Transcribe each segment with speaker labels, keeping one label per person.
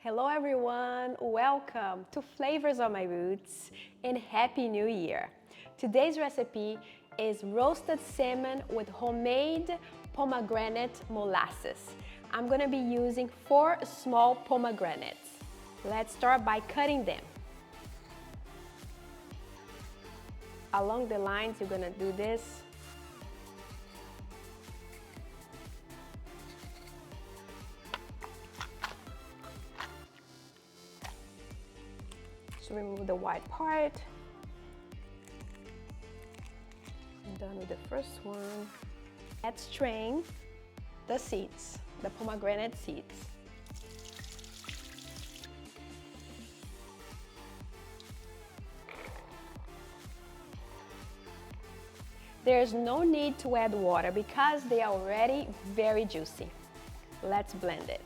Speaker 1: Hello everyone, welcome to Flavors of My Roots and Happy New Year. Today's recipe is roasted salmon with homemade pomegranate molasses. I'm gonna be using 4 small pomegranates. Let's start by cutting them. Along the lines, you're gonna do this. So remove the white part. I'm done with the first one. Let's strain the seeds, the pomegranate seeds. There's no need to add water because they are already very juicy. Let's blend it.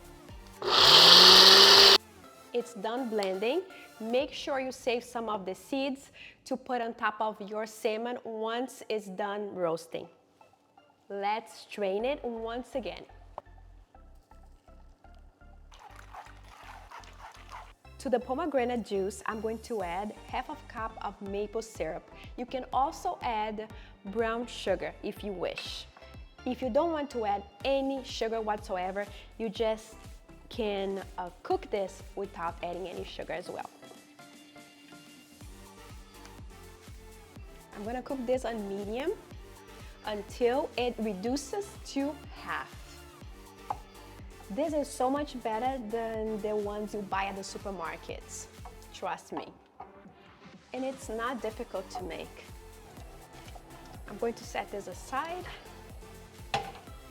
Speaker 1: It's done blending. Make sure you save some of the seeds to put on top of your salmon once it's done roasting. Let's strain it once again. To the pomegranate juice, I'm going to add half a cup of maple syrup. You can also add brown sugar if you wish. If you don't want to add any sugar whatsoever, you just can cook this without adding any sugar as well. I'm gonna cook this on medium until it reduces to half. This is so much better than the ones you buy at the supermarkets, trust me. And it's not difficult to make. I'm going to set this aside.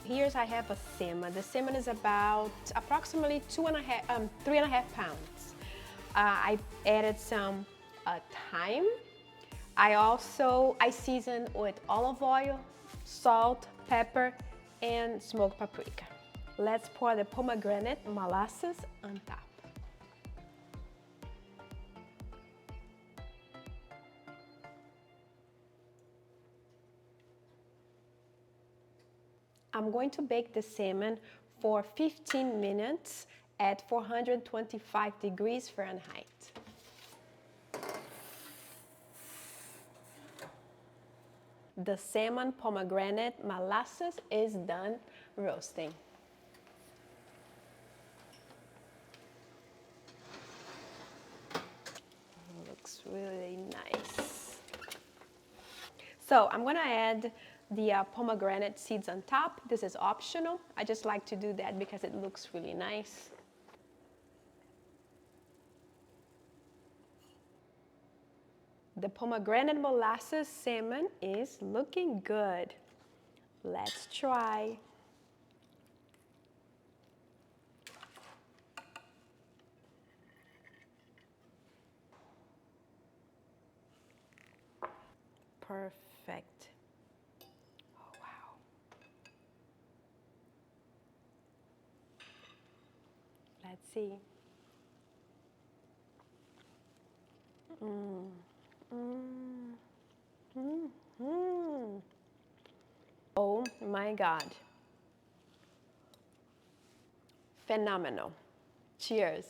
Speaker 1: Here I have a salmon. The salmon is about approximately 3.5 pounds. I added some thyme. I seasoned with olive oil, salt, pepper, and smoked paprika. Let's pour the pomegranate molasses on top. I'm going to bake the salmon for 15 minutes at 425 degrees Fahrenheit. The salmon pomegranate molasses is done roasting. Looks really nice. So I'm gonna add the pomegranate seeds on top. This is optional. I just like to do that because it looks really nice. The pomegranate molasses salmon is looking good. Let's try. Perfect. Oh, wow. Let's see. Oh my God. Phenomenal. Cheers.